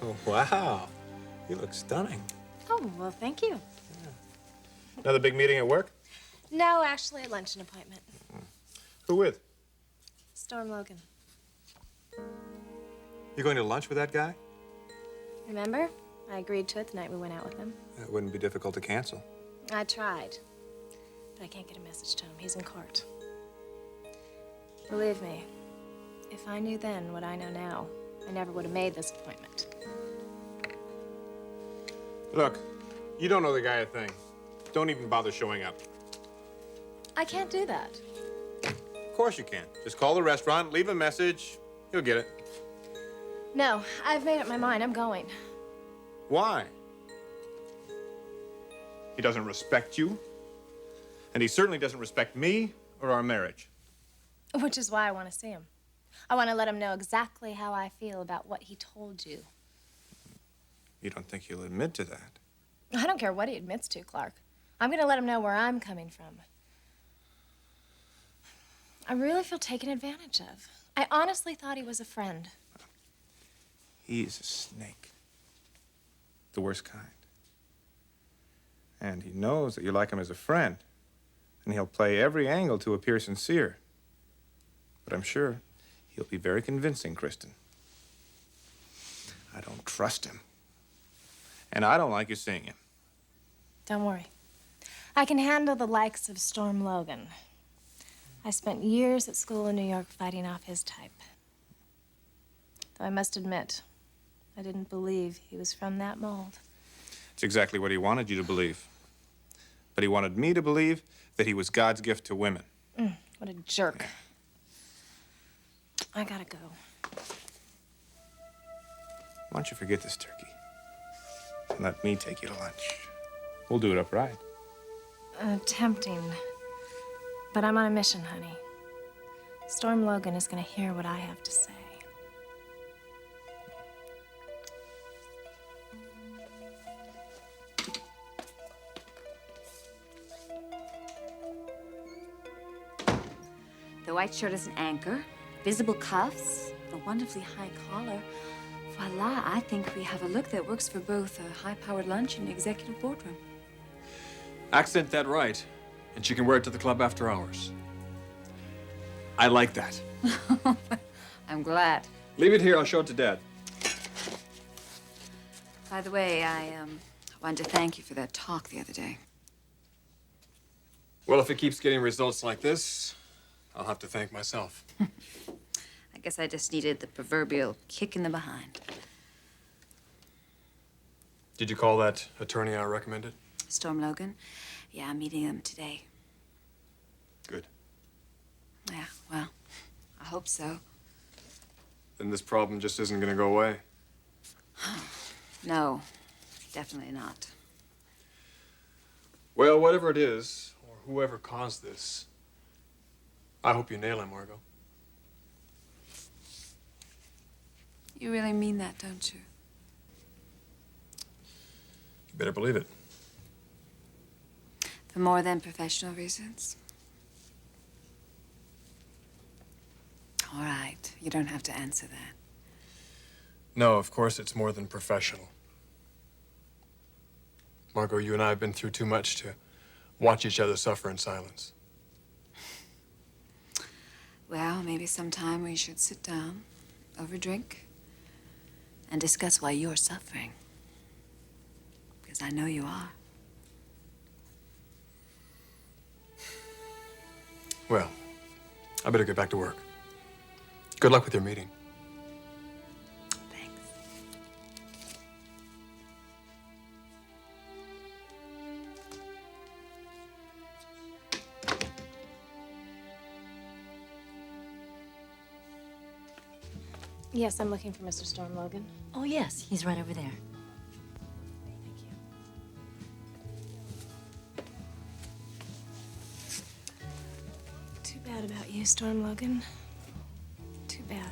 Oh, wow. You look stunning. Oh, well, thank you. Yeah. Another big meeting at work? No, actually, a luncheon appointment. Who with? Storm Logan. You going to lunch with that guy? Remember? I agreed to it the night we went out with him. It wouldn't be difficult to cancel. I tried, but I can't get a message to him. He's in court. Believe me, if I knew then what I know now, I never would have made this appointment. Look, you don't know the guy a thing. Don't even bother showing up. I can't do that. Of course you can. Just call the restaurant, leave a message. He'll get it. No, I've made up my mind. I'm going. Why? He doesn't respect you. And he certainly doesn't respect me or our marriage. Which is why I want to see him. I want to let him know exactly how I feel about what he told you. You don't think he'll admit to that? I don't care what he admits to, Clarke. I'm going to let him know where I'm coming from. I really feel taken advantage of. I honestly thought he was a friend. He's a snake. The worst kind. And he knows that you like him as a friend. And he'll play every angle to appear sincere. But I'm sure he'll be very convincing, Kristen. I don't trust him. And I don't like you seeing him. Don't worry. I can handle the likes of Storm Logan. I spent years at school in New York fighting off his type. Though I must admit, I didn't believe he was from that mold. It's exactly what he wanted you to believe. But he wanted me to believe that he was God's gift to women. What a jerk. I gotta go. Why don't you forget this turkey? And let me take you to lunch. We'll do it upright. Tempting. But I'm on a mission, honey. Storm Logan is gonna hear what I have to say. The white shirt is an anchor, visible cuffs, a wonderfully high collar. Voila, I think we have a look that works for both a high-powered lunch and executive boardroom. Accent that right, and she can wear it to the club after hours. I like that. I'm glad. Leave it here, I'll show it to Dad. By the way, I wanted to thank you for that talk the other day. Well, if it keeps getting results like this, I'll have to thank myself. I guess I just needed the proverbial kick in the behind. Did you call that attorney I recommended? Storm Logan? Yeah, I'm meeting them today. Good. Yeah, well, I hope so. Then this problem just isn't gonna go away. No, definitely not. Well, whatever it is, or whoever caused this, I hope you nail him, Margo. You really mean that, don't you? You better believe it. For more than professional reasons? All right, you don't have to answer that. No, of course it's more than professional. Margo, you and I have been through too much to watch each other suffer in silence. Well, maybe sometime we should sit down, over a drink, and discuss why you're suffering. Because I know you are. Well, I better get back to work. Good luck with your meeting. Thanks. Yes, I'm looking for Mr. Storm Logan. Oh, yes, he's right over there. Thank you. Too bad about you, Storm Logan. Too bad.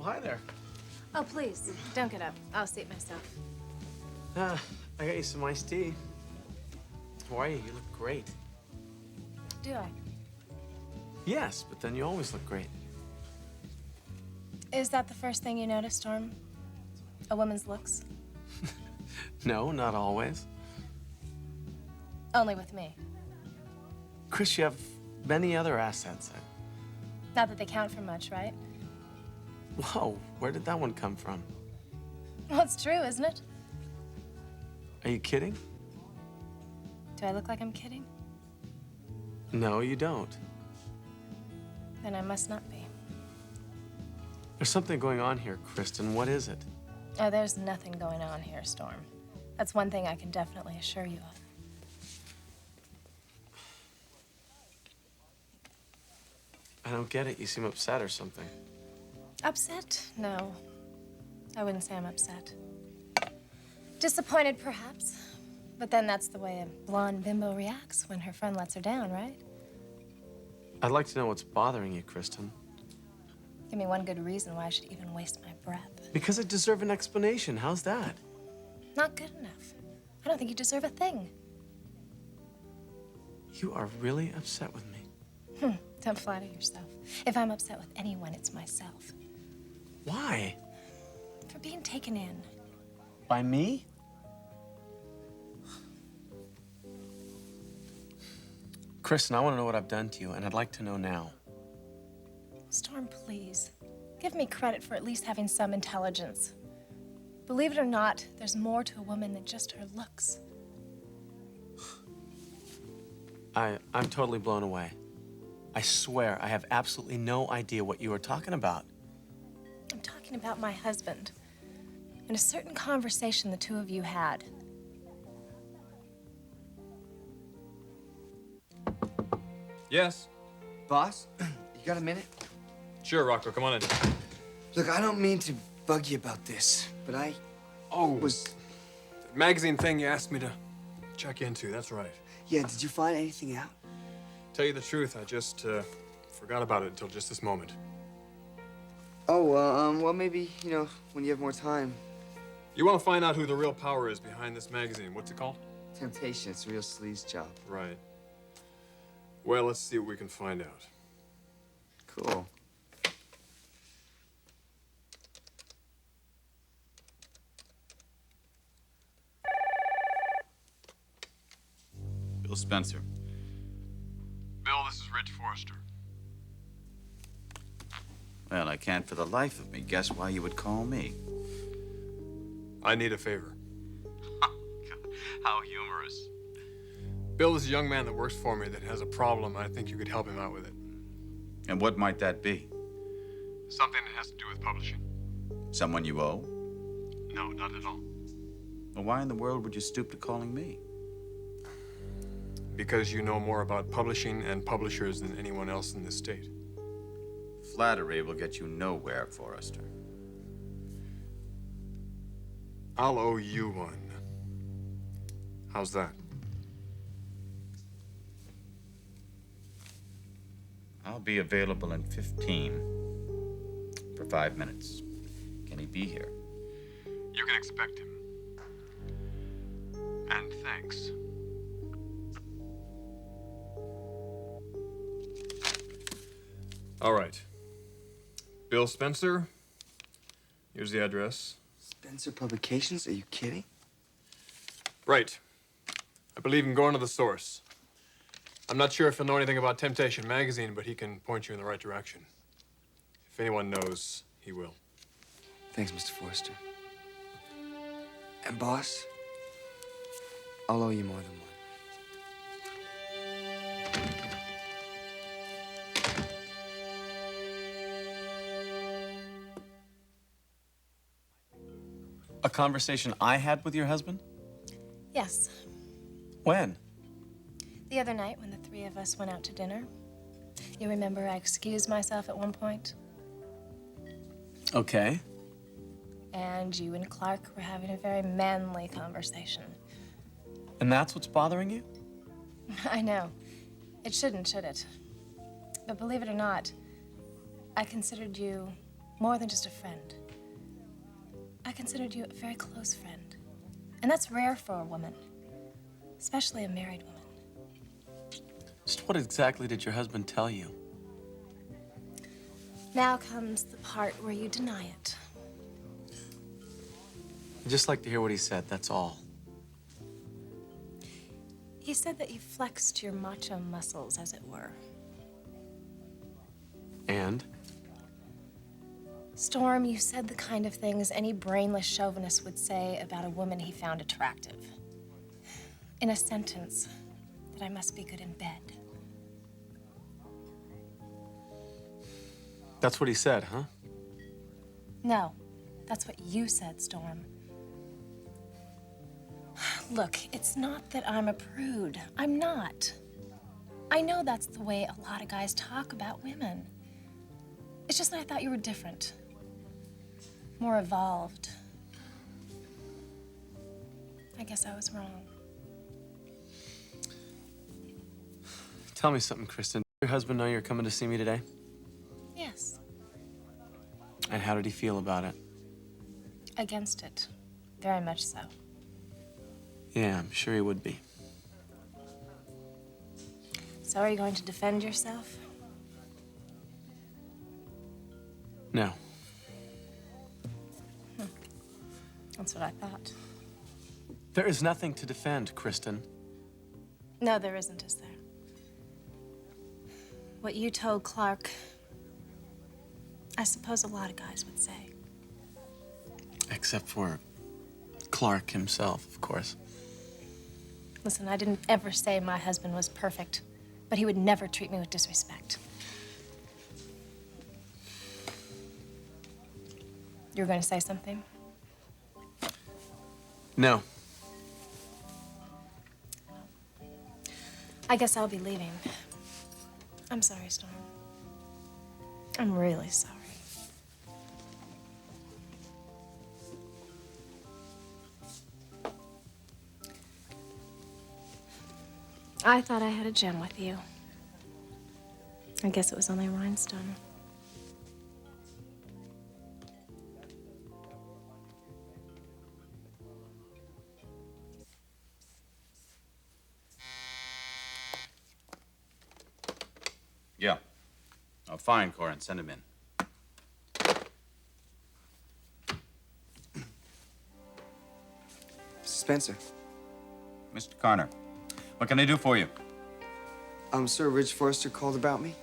hi there. Oh, please, don't get up. I'll seat myself. I got you some iced tea. How are you? You look great. Do I? Yes, but then you always look great. Is that the first thing you notice, Storm? A woman's looks? No, not always. Only with me. Chris, you have many other assets. Not that they count for much, right? Whoa, where did that one come from? Well, it's true, isn't it? Are you kidding? Do I look like I'm kidding? No, you don't. Then I must not be. There's something going on here, Kristen. What is it? Oh, there's nothing going on here, Storm. That's one thing I can definitely assure you of. I don't get it. You seem upset or something. Upset? No. I wouldn't say I'm upset. Disappointed, perhaps. But then that's the way a blonde bimbo reacts when her friend lets her down, right? I'd like to know what's bothering you, Kristen. Give me one good reason why I should even waste my breath. Because I deserve an explanation. How's that? Not good enough. I don't think you deserve a thing. You are really upset with me. Don't flatter yourself. If I'm upset with anyone, it's myself. Why? For being taken in. By me? Kristen, I want to know what I've done to you, and I'd like to know now. Storm, please. Give me credit for at least having some intelligence. Believe it or not, there's more to a woman than just her looks. I'm totally blown away. I swear I have absolutely no idea what you are talking about. I'm talking about my husband and a certain conversation the two of you had. Yes? Boss, you got a minute? Sure, Rocco, come on in. Look, I don't mean to bug you about this, but I was... The magazine thing you asked me to check into, that's right. Yeah, did you find anything out? Tell you the truth, I just forgot about it until just this moment. Oh, well, maybe, when you have more time. You want to find out who the real power is behind this magazine. What's it called? Temptation, it's a real sleaze job. Right. Well, let's see what we can find out. Cool. Bill Spencer. Bill, this is Rich Forrester. Well, I can't for the life of me guess why you would call me. I need a favor. How humorous. Bill is a young man that works for me that has a problem. I think you could help him out with it. And what might that be? Something that has to do with publishing. Someone you owe? No, not at all. Well, why in the world would you stoop to calling me? Because you know more about publishing and publishers than anyone else in this state. Flattery will get you nowhere, Forrester. I'll owe you one. How's that? I'll be available in 15 for 5 minutes. Can he be here? You can expect him. And thanks. All right. Bill Spencer. Here's the address. Spencer Publications? Are you kidding? Right. I believe in going to the source. I'm not sure if he'll know anything about Temptation magazine, but he can point you in the right direction. If anyone knows, he will. Thanks, Mr. Forrester. And boss, I'll owe you more than one. A conversation I had with your husband? Yes. When? The other night when the three of us went out to dinner. You remember I excused myself at one point? Okay. And you and Clarke were having a very manly conversation. And that's what's bothering you? I know. It shouldn't, should it? But believe it or not, I considered you More than just a friend. I considered you a very close friend. And that's rare for a woman, especially a married woman. Just what exactly did your husband tell you? Now comes the part where you deny it. I'd just like to hear what he said, that's all. He said that you flexed your macho muscles, as it were. And? Storm, you said the kind of things any brainless chauvinist would say about a woman he found attractive. In a sentence, that I must be good in bed. That's what he said, huh? No, that's what you said, Storm. Look, it's not that I'm a prude. I'm not. I know that's the way a lot of guys talk about women. It's just that I thought you were different. More evolved. I guess I was wrong. Tell me something, Kristen. Did your husband know you're coming to see me today? Yes. And how did he feel about it? Against it. Very much so. Yeah, I'm sure he would be. So are you going to defend yourself? No. That's what I thought. There is nothing to defend, Kristen. No, there isn't, is there? What you told Clarke, I suppose a lot of guys would say. Except for Clarke himself, of course. Listen, I didn't ever say my husband was perfect, but he would never treat me with disrespect. You're going to say something? No. I guess I'll be leaving. I'm sorry, Storm. I'm really sorry. I thought I had a gem with you. I guess it was only a rhinestone. Yeah. Oh, fine, Corin. Send him in. Spencer. Mr. Connor, what can I do for you? Sir, Ridge Forrester called about me.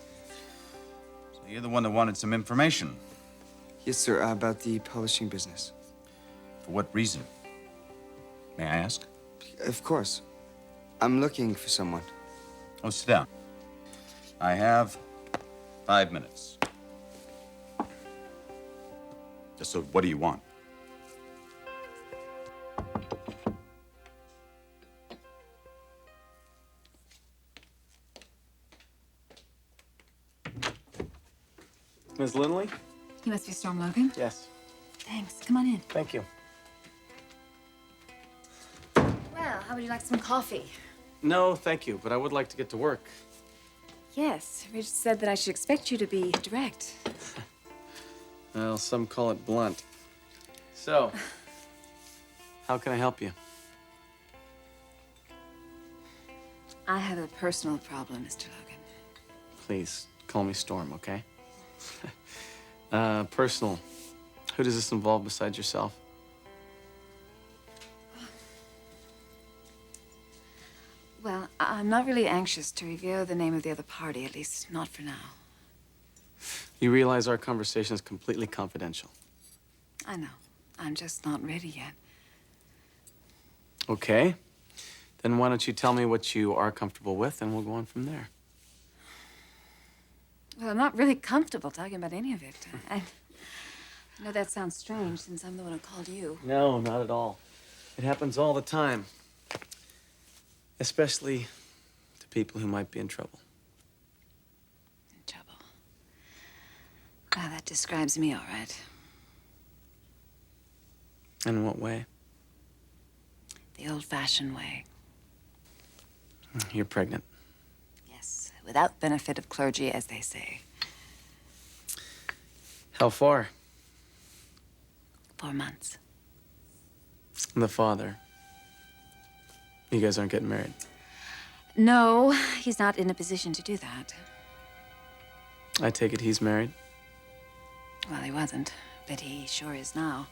So you're the one that wanted some information. Yes, sir, about the publishing business. For what reason? May I ask? Of course. I'm looking for someone. Oh, sit down. I have 5 minutes. So what do you want? Ms. Lindley? You must be Storm Logan. Yes. Thanks. Come on in. Thank you. Well, how would you like some coffee? No, thank you, but I would like to get to work. Yes, Ridge said that I should expect you to be direct. Well, some call it blunt. So, how can I help you? I have a personal problem, Mr. Logan. Please, call me Storm, okay? Personal. Who does this involve besides yourself? Well, I'm not really anxious to reveal the name of the other party, at least not for now. You realize our conversation is completely confidential. I know. I'm just not ready yet. Okay. Then why don't you tell me what you are comfortable with, and we'll go on from there. Well, I'm not really comfortable talking about any of it. I know that sounds strange since I'm the one who called you. No, not at all. It happens all the time. Especially to people who might be in trouble. In trouble. Well, that describes me all right. In what way? The old-fashioned way. You're pregnant. Yes, without benefit of clergy, as they say. How far? 4 months. And the father. You guys aren't getting married. No, he's not in a position to do that. I take it he's married? Well, he wasn't, but he sure is now.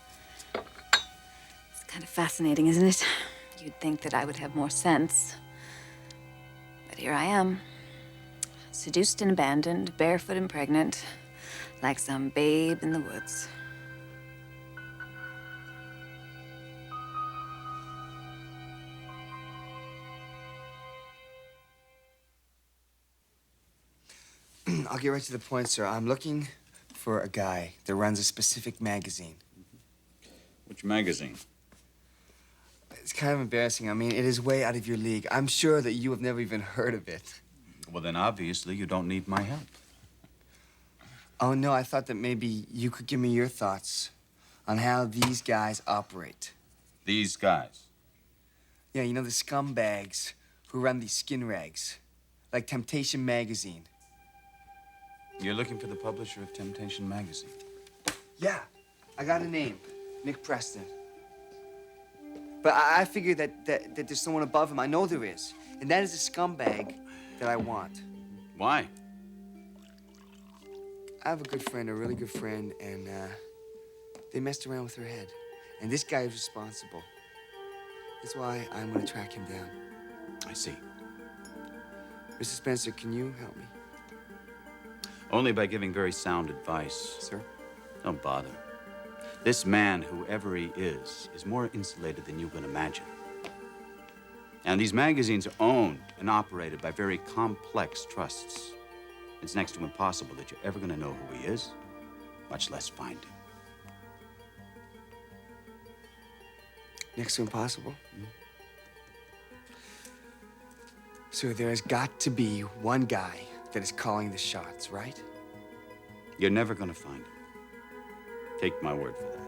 It's kind of fascinating, isn't it? You'd think that I would have more sense. But here I am, seduced and abandoned, barefoot and pregnant, like some babe in the woods. I'll get right to the point, sir. I'm looking for a guy that runs a specific magazine. Which magazine? It's kind of embarrassing. I mean, it is way out of your league. I'm sure that you have never even heard of it. Well, then obviously you don't need my help. Oh, no, I thought that maybe you could give me your thoughts on how these guys operate. These guys. Yeah, you know, the scumbags who run these skin rags, like Temptation magazine. You're looking for the publisher of Temptation magazine. Yeah, I got a name, Nick Preston. But I figure that there's someone above him. I know there is. And that is a scumbag that I want. Why? I have a good friend, a really good friend, and they messed around with her head. And this guy is responsible. That's why I'm gonna track him down. I see. Mr. Spencer, can you help me? Only by giving very sound advice. Sir? Don't bother. This man, whoever he is more insulated than you can imagine. And these magazines are owned and operated by very complex trusts. It's next to impossible that you're ever going to know who he is, much less find him. Next to impossible? So there's got to be one guy that is calling the shots, right? You're never going to find him. Take my word for that.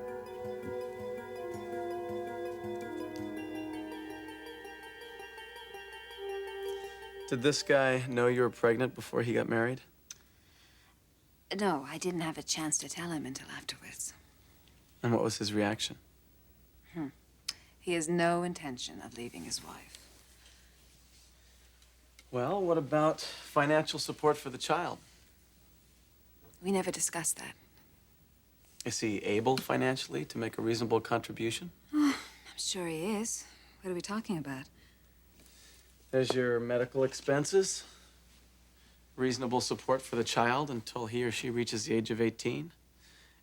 Did this guy know you were pregnant before he got married? No, I didn't have a chance to tell him until afterwards. And what was his reaction? He has no intention of leaving his wife. Well, what about financial support for the child? We never discussed that. Is he able financially to make a reasonable contribution? I'm sure he is. What are we talking about? There's your medical expenses, reasonable support for the child until he or she reaches the age of 18,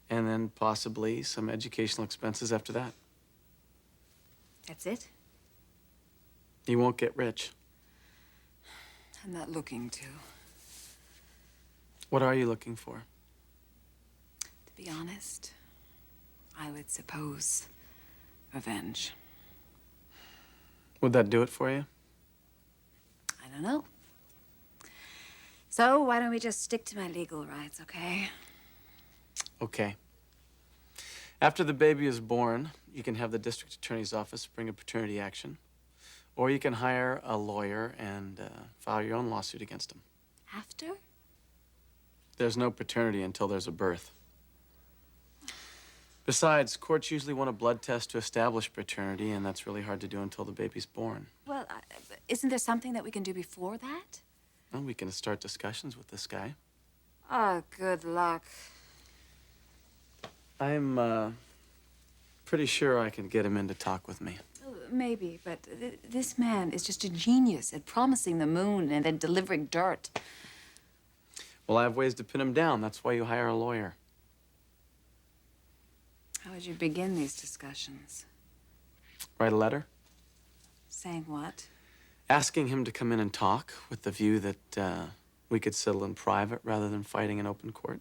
and then possibly some educational expenses after that. That's it? He won't get rich. I'm not looking to. What are you looking for? To be honest, I would suppose revenge. Would that do it for you? I don't know. So why don't we just stick to my legal rights, okay? Okay. After the baby is born, you can have the district attorney's office bring a paternity action, or you can hire a lawyer and file your own lawsuit against him. After? There's no paternity until there's a birth. Besides, courts usually want a blood test to establish paternity, and that's really hard to do until the baby's born. Well, isn't there something that we can do before that? Well, we can start discussions with this guy. Oh, good luck. I'm pretty sure I can get him in to talk with me. Maybe, but this man is just a genius at promising the moon and then delivering dirt. Well, I have ways to pin him down. That's why you hire a lawyer. How would you begin these discussions? Write a letter Saying what? asking him to come in and talk with the view that we could settle in private rather than fighting in open court.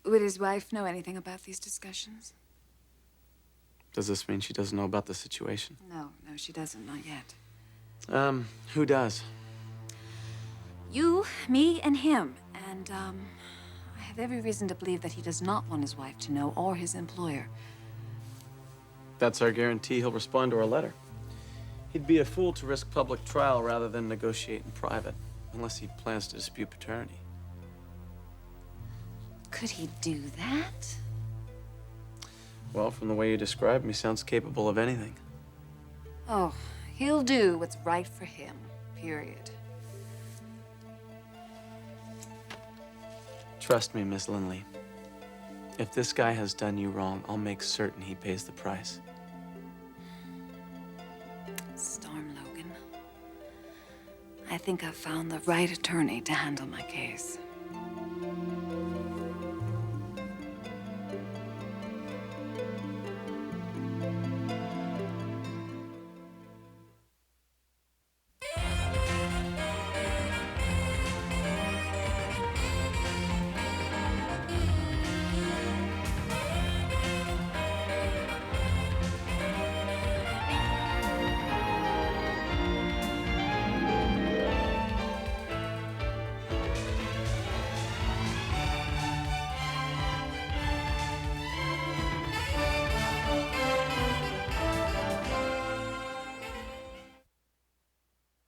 Would his wife know anything about these discussions? Does this mean she doesn't know about the situation? No, she doesn't, not yet. Who does? You, me, and him. And, I have every reason to believe that he does not want his wife to know, or his employer. That's our guarantee he'll respond to our letter. He'd be a fool to risk public trial rather than negotiate in private, unless he plans to dispute paternity. Could he do that? Well, from the way you describe him, he sounds capable of anything. Oh, he'll do what's right for him, period. Trust me, Miss Lindley. If this guy has done you wrong, I'll make certain he pays the price. Storm Logan. I think I've found the right attorney to handle my case.